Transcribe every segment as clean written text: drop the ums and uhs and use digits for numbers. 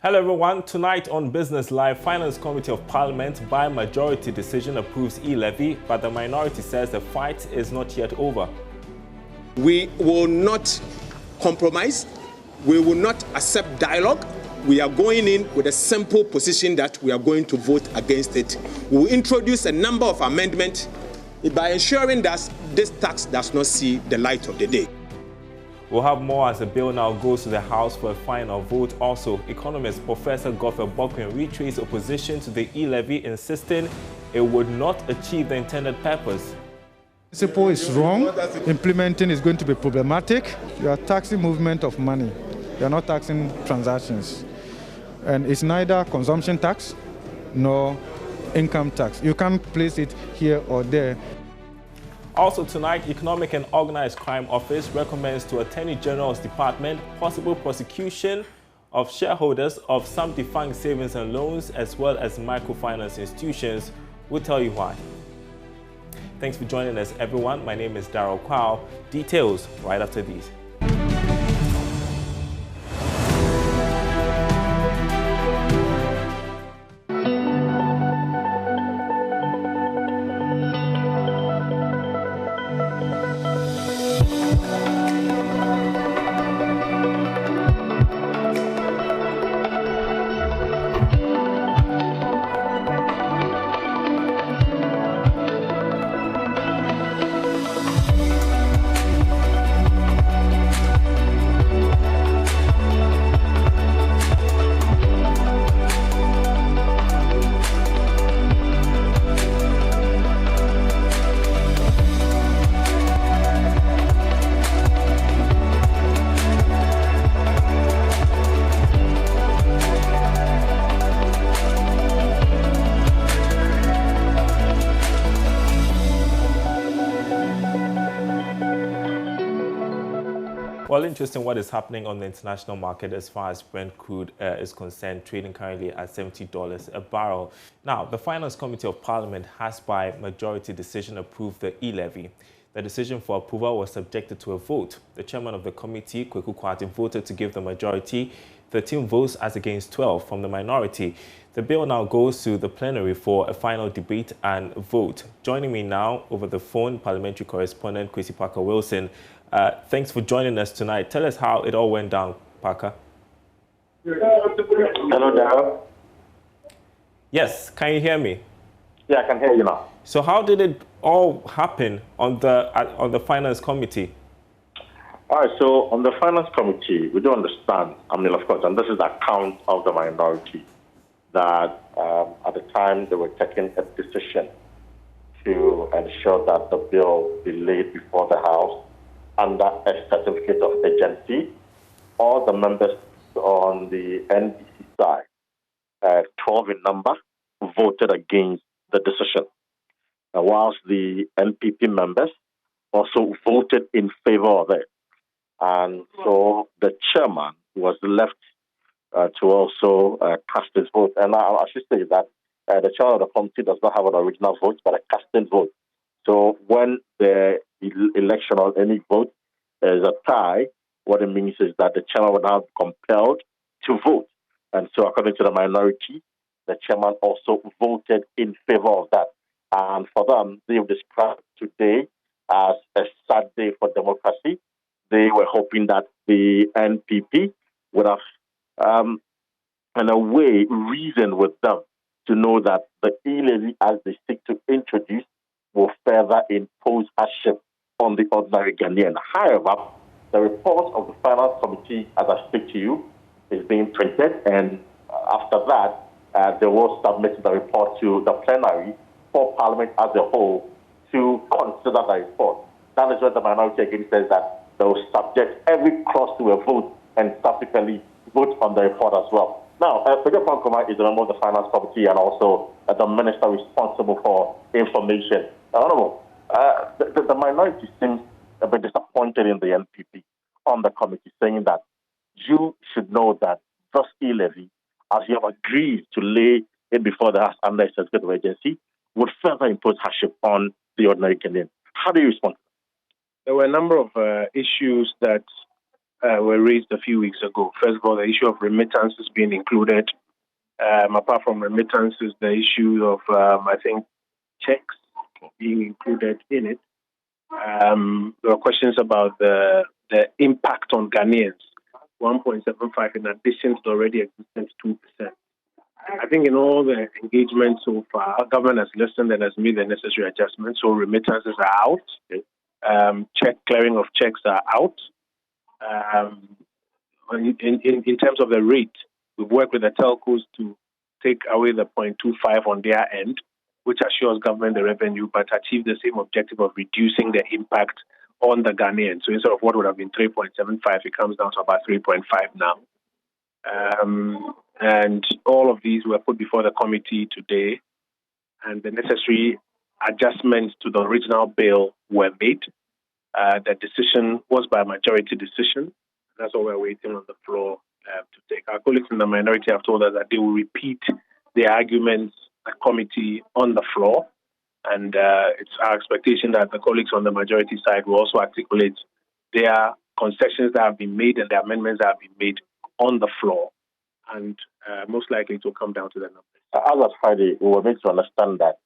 Hello everyone, tonight on Business Live, Finance Committee of Parliament by majority decision approves E-levy, but the minority says the fight is not yet over. We will not compromise, we will not accept dialogue. We are going in with a simple position that we are going to vote against it. We will introduce a number of amendments by ensuring that this tax does not see the light of the day. We'll have more as the bill now goes to the House for a final vote. Also, economist Professor Godfrey Bokwin retraced opposition to the E-levy, insisting it would not achieve the intended purpose. The principle is wrong. Implementing is going to be problematic. You are taxing movement of money. You are not taxing transactions. And it's neither consumption tax nor income tax. You can't place it here or there. Also tonight, Economic and Organized Crime Office recommends to Attorney General's Department possible prosecution of shareholders of some defunct savings and loans as well as microfinance institutions. We'll tell you why. Thanks for joining us, everyone. My name is Darryl Kwao. Details right after these. Well, interesting what is happening on the international market as far as Brent crude is concerned, trading currently at $70 a barrel. Now, the Finance Committee of Parliament has by majority decision approved the E-levy. The decision for approval was subjected to a vote. The chairman of the committee, Kweku Kwati, voted to give the majority 13 votes as against 12 from the minority. The bill now goes to the plenary for a final debate and vote. Joining me now over the phone, parliamentary correspondent Kwesi Parker-Wilson. Thanks for joining us tonight. Tell us how it all went down, Parker. Hello, Darryl. Yes, can you hear me? Yeah, I can hear you now. So how did it all happen on the Finance Committee? All right, so on the Finance Committee, we do understand, of course, and this is the account of the minority, that at the time they were taking a decision to ensure that the bill be laid before the House under a certificate of urgency. All the members on the NDC side, 12 in number, voted against the decision, whilst the NPP members also voted in favor of it. And so the chairman was left to also cast his vote. And I should say that the chairman of the committee does not have an original vote, but a casting vote. So when the election or any vote is a tie, what it means is that the chairman would now be compelled to vote. And so according to the minority, the chairman also voted in favor of that. And for them, they have described today as a sad day for democracy. They were hoping that the NPP would have, in a way, reasoned with them to know that the E-levy, as they seek to introduce, will further impose hardship on the ordinary Ghanaian. However, the report of the Finance Committee, as I speak to you, is being printed, and after that, they will submit the report to the plenary for Parliament as a whole to consider the report. That is where the minority again says that they will subject every clause to a vote and subsequently vote on the report as well. Now, Peter Pankoma is a member of the Finance Committee and also the minister responsible for information. Honorable, the minority seems a bit disappointed in the NPP on the committee, saying that you should know that this E-levy, as you have agreed to lay it before the House under a certificate of urgency, would further impose hardship on the ordinary Canadian. How do you respond? There were a number of issues that were raised a few weeks ago. First of all, the issue of remittances being included. Apart from remittances, the issue of, I think, checks being included in it. There were questions about the impact on Ghanaians, 1.75 in addition to the already existent 2%. I think in all the engagement so far, our government has listened and has made the necessary adjustments. So remittances are out, clearing of checks are out. In terms of the rate, we've worked with the telcos to take away the 0.25 on their end, which assures government the revenue, but achieve the same objective of reducing the impact on the Ghanaian. So instead of what would have been 3.75, it comes down to about 3.5 now. And all of these were put before the committee today, and the necessary adjustments to the original bill were made. The decision was by majority decision. That's what we're waiting on the floor to take. Our colleagues in the minority have told us that they will repeat the arguments at committee on the floor, and it's our expectation that the colleagues on the majority side will also articulate their concessions that have been made and the amendments that have been made on the floor, and most likely it will come down to the numbers. As of Friday, we were made to understand that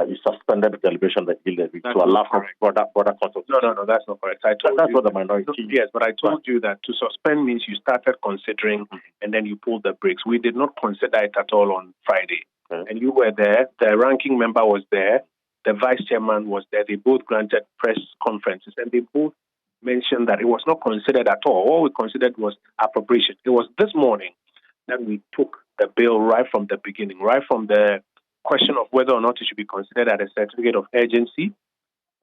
you suspended the deliberation of the E-levy to allow for broader consultation. No, that's not correct. That's what the minority. Yes, but I told you that to suspend means you started considering and then you pulled the brakes. We did not consider it at all on Friday. Okay. And you were there. The ranking member was there. The vice chairman was there. They both granted press conferences and they both mentioned that it was not considered at all. All we considered was appropriation. It was this morning that we took the bill right from the beginning, right from the question of whether or not it should be considered as a certificate of urgency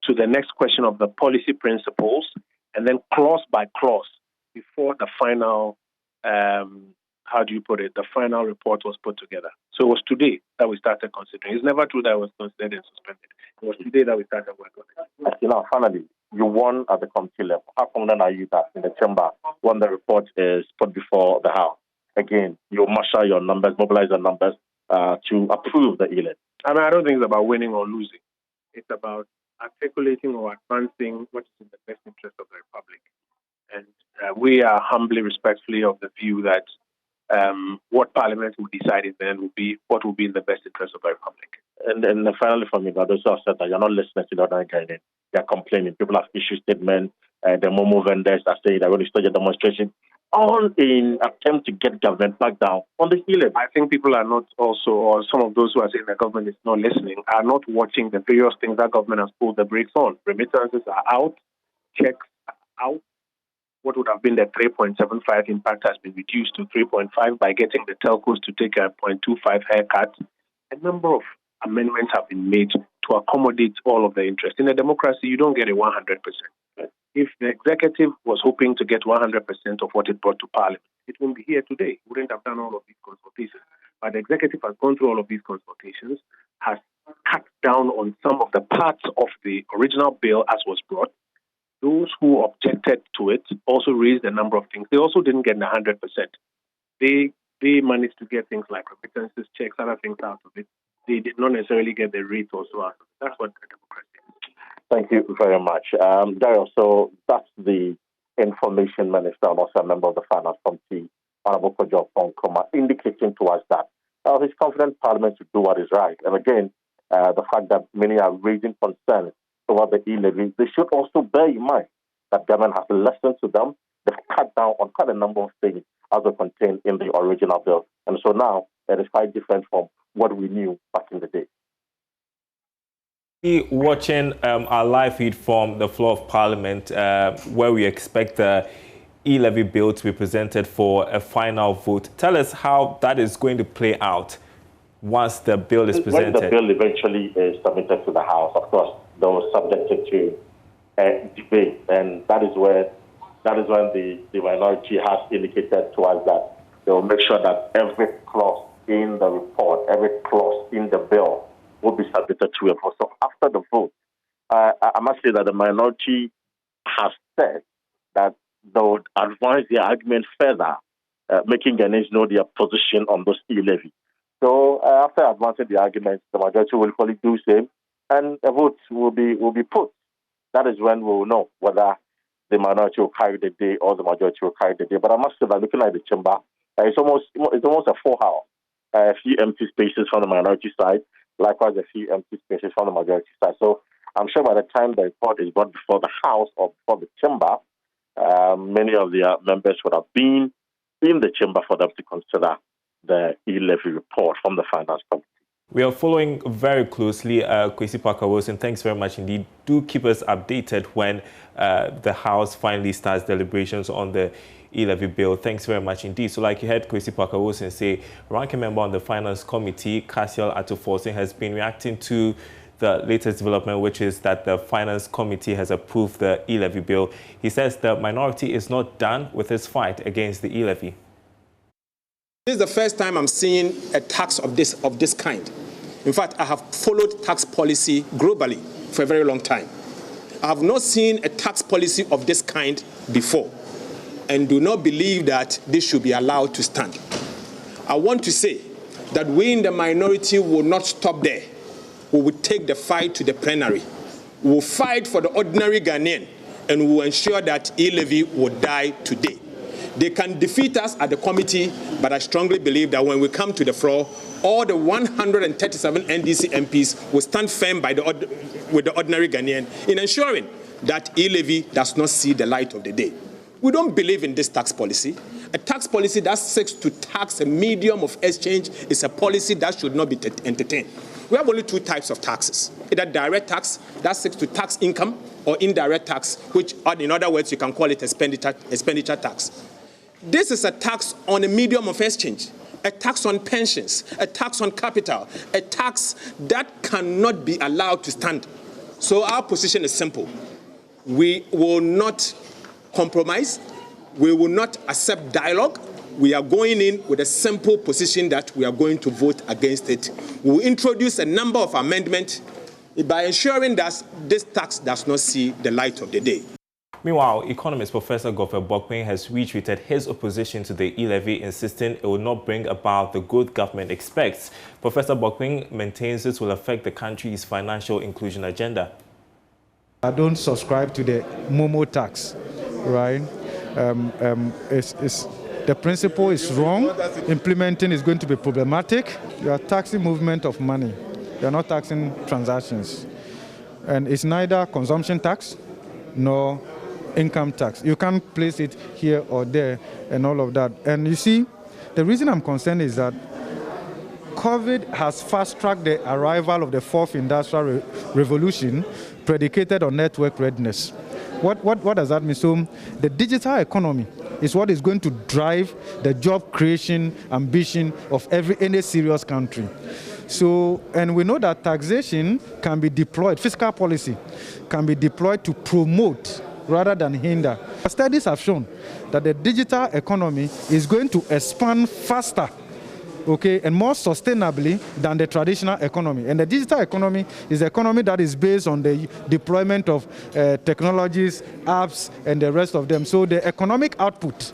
to the next question of the policy principles, and then clause by clause before the final, the final report was put together. So it was today that we started considering. It's never true that it was considered and suspended. It was today that we started working on it. Finally, you won at the committee level. How confident are you that in the chamber, when the report is put before the House, again, you'll marshal your numbers, mobilize your numbers, to approve the E-levy? I don't think it's about winning or losing. It's about articulating or advancing what is in the best interest of the Republic. And we are humbly, respectfully of the view that what Parliament will decide in the end will be what will be in the best interest of the Republic. And finally, for me, those who have said that you're not listening to the other Ghanaians, they're complaining. People have issued statements, the Momo vendors are saying they're going to start a demonstration, all in attempt to get government back down on the E-levy. I think people are not also, or some of those who are saying the government is not listening, are not watching the various things that government has pulled the brakes on. Remittances are out, checks are out. What would have been the 3.75 impact has been reduced to 3.5 by getting the telcos to take a 0.25 haircut. A number of amendments have been made to accommodate all of the interest. In a democracy, you don't get a 100%. If the executive was hoping to get 100% of what it brought to Parliament, it wouldn't be here today. It wouldn't have done all of these consultations. But the executive has gone through all of these consultations, has cut down on some of the parts of the original bill as was brought. Those who objected to it also raised a number of things. They also didn't get the 100%. They managed to get things like remittances, checks, other things out of it. They did not necessarily get the rate also out of it. That's what the democracy is. Thank you very much. Daryl, so that's the Information Minister and also a member of the Finance Committee, Honorable Kojo Onkoma, indicating to us that he's confident Parliament should do what is right. And again, the fact that many are raising concerns over the E-levy, they should also bear in mind that government has listened to them. They've cut down on quite a number of things as they contained in the original bill. And so now it is quite different from what we knew back in the day. Watching our live feed from the floor of Parliament, where we expect the E-levy bill to be presented for a final vote. Tell us how that is going to play out once the bill is presented. When the bill eventually is submitted to the House, of course, they will subject it to debate, and that is when the minority has indicated to us that they will make sure that every clause in the report, every clause in the bill will be submitted to a vote. So after the vote, I must say that the minority has said that they would advance their argument further, making Ghanaians know their position on those E-levy. So after advancing the arguments, the majority will probably do the same, and a vote will be put. That is when we will know whether the minority will carry the day or the majority will carry the day. But I must say that looking at the chamber, it's almost a full house. A few empty spaces from the minority side, likewise a few empty spaces from the majority side. So I'm sure by the time the report is brought before the House or before the chamber, many of the members would have been in the chamber for them to consider the E-levy report from the Finance Committee. We are following very closely. Kwesi Parker-Wilson, thanks very much indeed. Do keep us updated when the House finally starts deliberations on the E-levy bill. Thanks very much indeed. So like you heard Kwesi Parker-Wilson say, ranking member on the Finance Committee, Cassiel Atuforsen, has been reacting to the latest development, which is that the Finance Committee has approved the E-levy bill. He says the minority is not done with its fight against the E-levy. This is the first time I'm seeing a tax of this kind. In fact, I have followed tax policy globally for a very long time. I have not seen a tax policy of this kind before, and do not believe that this should be allowed to stand. I want to say that we in the minority will not stop there. We will take the fight to the plenary. We will fight for the ordinary Ghanaian, and we will ensure that E-levy will die today. They can defeat us at the committee, but I strongly believe that when we come to the floor, all the 137 NDC MPs will stand firm with the ordinary Ghanaian in ensuring that E-levy does not see the light of the day. We don't believe in this tax policy. A tax policy that seeks to tax a medium of exchange is a policy that should not be entertained. We have only two types of taxes: either direct tax that seeks to tax income, or indirect tax, which, in other words, you can call it expenditure tax. This is a tax on a medium of exchange, a tax on pensions, a tax on capital, a tax that cannot be allowed to stand. So our position is simple. We will not compromise. We will not accept dialogue. We are going in with a simple position that we are going to vote against it. We will introduce a number of amendments by ensuring that this tax does not see the light of the day. Meanwhile, economist Professor Godfrey Bokpin has retweeted his opposition to the E-levy, insisting it will not bring about the good government expects. Professor Bokpin maintains this will affect the country's financial inclusion agenda. I don't subscribe to the Momo tax, right? The principle is wrong. Implementing is going to be problematic. You are taxing movement of money. You are not taxing transactions. And it's neither consumption tax nor income tax. You can't place it here or there and all of that. And you see, the reason I'm concerned is that COVID has fast-tracked the arrival of the fourth industrial revolution predicated on network readiness. What does that mean? So the digital economy is what is going to drive the job creation ambition of any serious country. So, and we know that taxation can be deployed, fiscal policy can be deployed to promote rather than hinder. Studies have shown that the digital economy is going to expand faster, okay, and more sustainably than the traditional economy. And the digital economy is the economy that is based on the deployment of technologies, apps, and the rest of them. So the economic output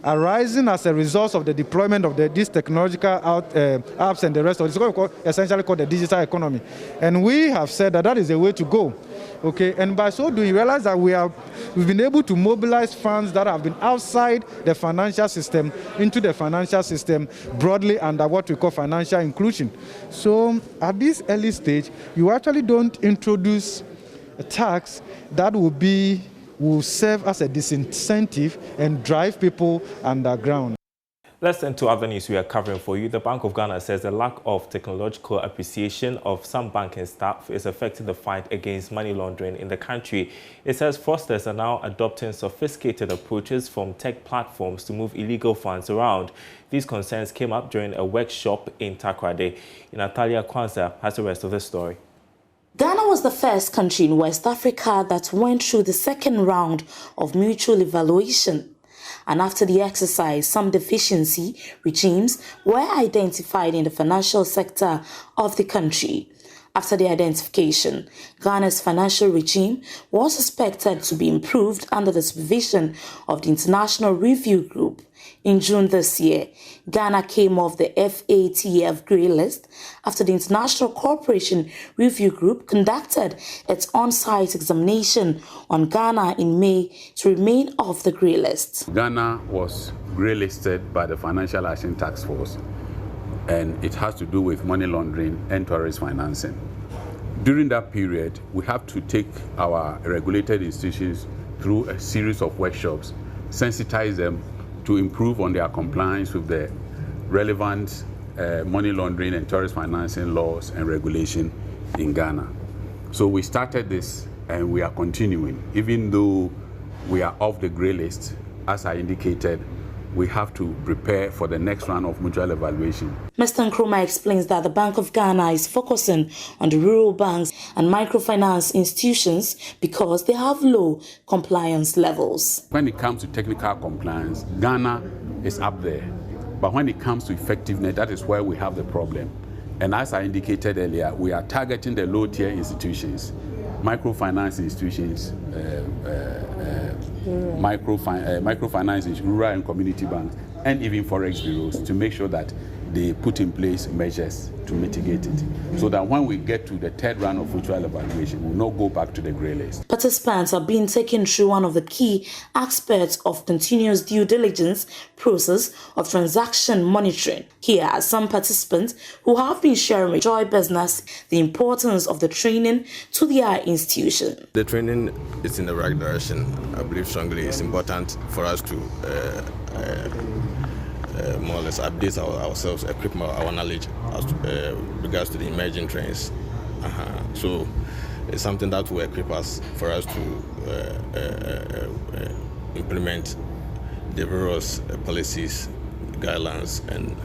arising as a result of the deployment of these technological apps and the rest of it is essentially called the digital economy. And we have said that that is the way to go. Okay, and by so doing, you realize that we've been able to mobilize funds that have been outside the financial system into the financial system broadly under what we call financial inclusion. So at this early stage, you actually don't introduce a tax that will serve as a disincentive and drive people underground. Let's turn to other news we are covering for you. The Bank of Ghana says the lack of technological appreciation of some banking staff is affecting the fight against money laundering in the country. It says fraudsters are now adopting sophisticated approaches from tech platforms to move illegal funds around. These concerns came up during a workshop in Takoradi. Natalia Kwanzaa has the rest of the story. Ghana was the first country in West Africa that went through the second round of mutual evaluation. And after the exercise, some deficiency regimes were identified in the financial sector of the country. After the identification, Ghana's financial regime was expected to be improved under the supervision of the International Review Group. In June this year, Ghana came off the FATF grey list after the International Cooperation Review Group conducted its on-site examination on Ghana in May to remain off the grey list. Ghana was grey listed by the Financial Action Task Force, and it has to do with money laundering and terrorist financing. During that period, we have to take our regulated institutions through a series of workshops, sensitize them to improve on their compliance with the relevant money laundering and terrorist financing laws and regulation in Ghana. So we started this and we are continuing. Even though we are off the grey list, as I indicated, we have to prepare for the next round of mutual evaluation. Mr. Nkrumah explains that the Bank of Ghana is focusing on the rural banks and microfinance institutions because they have low compliance levels. When it comes to technical compliance, Ghana is up there. But when it comes to effectiveness, that is where we have the problem. And as I indicated earlier, we are targeting the low-tier institutions, microfinance institutions, microfinance, rural and community banks, and even forex bureaus to make sure that they put in place measures to mitigate it, so that when we get to the third round of mutual evaluation, we'll not go back to the grey list. Participants are being taken through one of the key aspects of continuous due diligence process of transaction monitoring. Here are some participants who have been sharing with Joy Business the importance of the training to their institution. The training is in the right direction. I believe strongly it's important for us to more or less update ourselves, equip our knowledge as to, regards to the emerging trends. So it's something that will equip us for us to implement the various policies, guidelines, and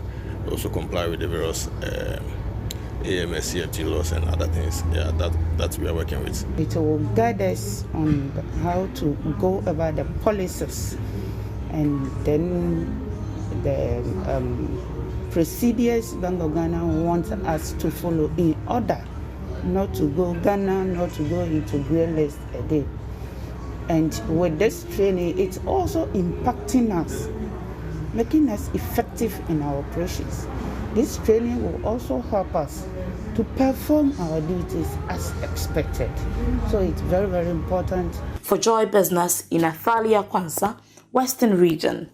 also comply with the various AMS, CFT laws and other things. Yeah, that we are working with. It will guide us on how to go about the policies, and then the procedures Bank of Ghana wants us to follow in order not to go into grey list again. And with this training, it's also impacting us, making us effective in our operations. This training will also help us to perform our duties as expected. So it's very, very important. For Joy Business in Athalia Kwanza, Western Region.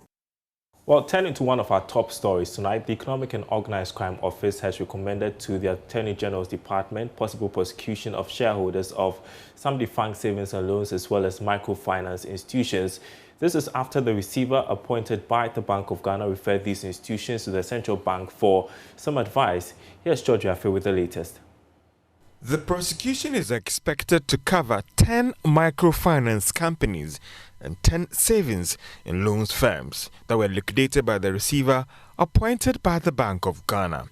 Well, turning to one of our top stories tonight, the Economic and Organized Crime Office has recommended to the Attorney General's Department possible prosecution of shareholders of some defunct savings and loans as well as microfinance institutions. This is after the receiver appointed by the Bank of Ghana referred these institutions to the central bank for some advice. Here's George Affe with the latest. The prosecution is expected to cover 10 microfinance companies and 10 savings and loans firms that were liquidated by the receiver appointed by the Bank of Ghana.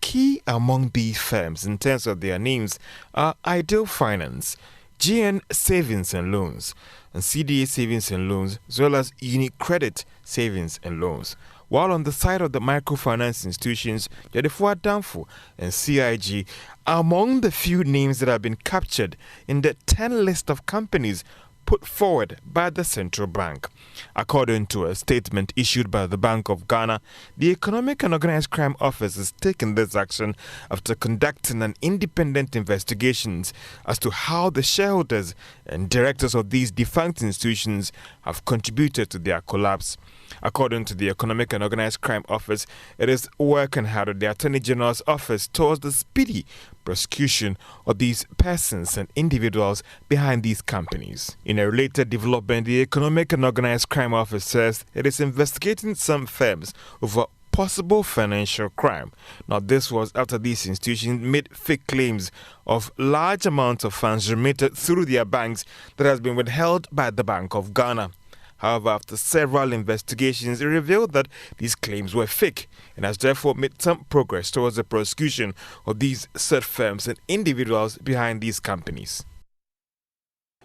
Key among these firms in terms of their names are Ideal Finance, GN Savings and Loans, and CDA Savings and Loans, as well as UniCredit Savings and Loans. While on the side of the microfinance institutions, Yadefua Danfo and CIG are among the few names that have been captured in the 10 list of companies put forward by the central bank. According to a statement issued by the Bank of Ghana, the Economic and Organized Crime Office has taken this action after conducting an independent investigation as to how the shareholders and directors of these defunct institutions have contributed to their collapse. According to the Economic and Organized Crime Office, it is working hard at the Attorney General's office towards the speedy prosecution of these persons and individuals behind these companies. In a related development, the Economic and Organized Crime Office says it is investigating some firms over possible financial crime. Now, this was after these institutions made fake claims of large amounts of funds remitted through their banks that has been withheld by the Bank of Ghana. However, after several investigations, it revealed that these claims were fake and has therefore made some progress towards the prosecution of these said firms and individuals behind these companies.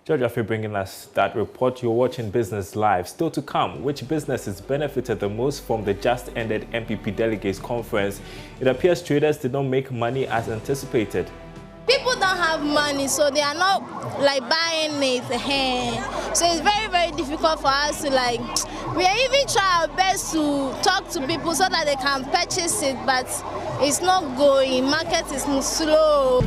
George Affe bringing us that report. You're watching Business Live. Still to come, which businesses benefited the most from the just ended MPP Delegates Conference? It appears traders did not make money as anticipated. People don't have money, so they are not like buying it. So it's very, very difficult for us to like We are even trying our best to talk to people so that they can purchase it, but it's not going. Market is slow.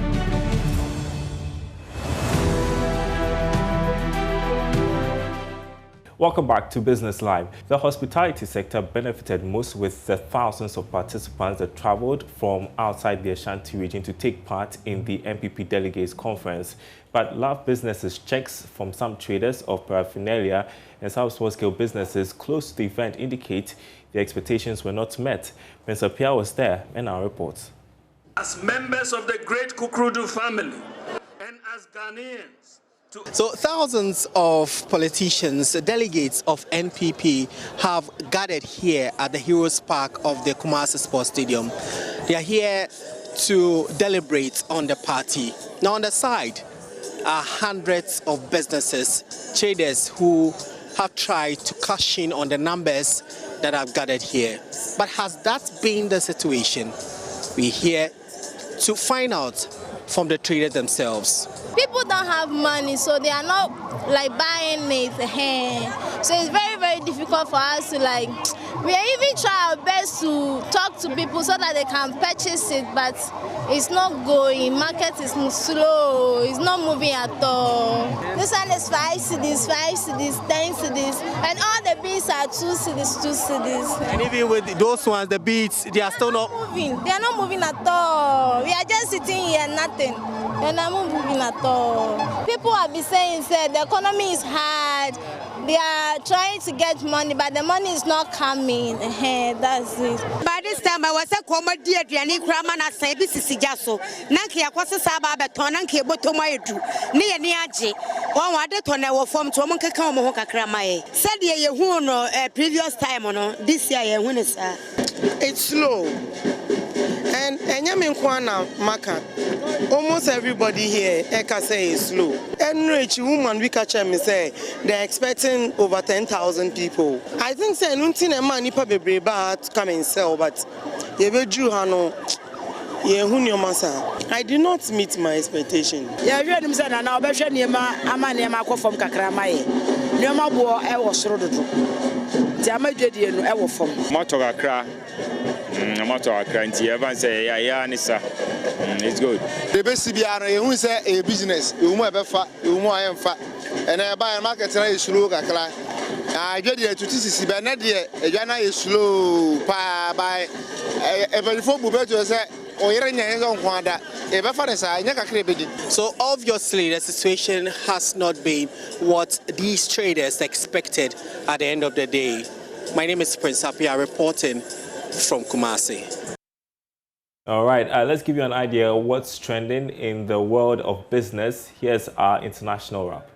Welcome back to Business Live. The hospitality sector benefited most with the thousands of participants that traveled from outside the Ashanti region to take part in the MPP Delegates Conference. But large businesses checks from some traders of paraphernalia and some small-scale businesses close to the event indicate the expectations were not met. Mr. Pia was there in our report. As members of the great Kukrudu family and as Ghanaians, so thousands of politicians, delegates of NPP have gathered here at the Heroes Park of the Kumasi Sports Stadium. They are here to deliberate on the party. Now on the side are hundreds of businesses, traders who have tried to cash in on the numbers that have gathered here. But has that been the situation? We're here to find out from the traders themselves. People don't have money, so they are not like buying it. So it's very, very difficult for us to like. We are even trying our best to talk to people so that they can purchase it, but it's not going. Market is slow. It's not moving at all. This one is 5 cedis, 5 cedis, 10 cedis, and all the beads are 2 cedis, 2 cedis. And even with those ones, the beads, they are still not moving. They are not moving at all. We are just sitting here, nothing. And I'm not moving at all. People have been saying that the economy is hard. They are trying to get money, but the money is not coming. That's it. By this time, I was a comedy at Yanni Kraman at Sabisi Jasso. Nanki Aquasa Saba Beton and Cable to my do. Near Niaji. One wanted to know from Tomonka Kamoka Kramae. Said ye who no previous time on this year when it's slow. And Yamin Kwana Maka. Almost everybody here, Eka say, is slow. And rich woman, we catch them say they're expecting over 10,000 people. I think say nothing a man nipa be brave come and sell, but you be Jew hano. I did not meet my expectation. Yeah, you heard him say now. Be sure niema ama niema ko from Kakramaye. Niema bo e wo soro dodo. Ti amadwedie no e wo fom. Moto kakra. Moto kakra nti evan say ya nisa. It's good. The best biara ehun say a business, ehun e be fa, ehun ayen fa. And e buy market na is slow kakra. Adwedie to tisisi be na de edwana is slow pa buy e be fo bu beto say so obviously the situation has not been what these traders expected at the end of the day. My name is Prince Apia reporting from Kumasi. All right, let's give you an idea of what's trending in the world of business. Here's our international wrap.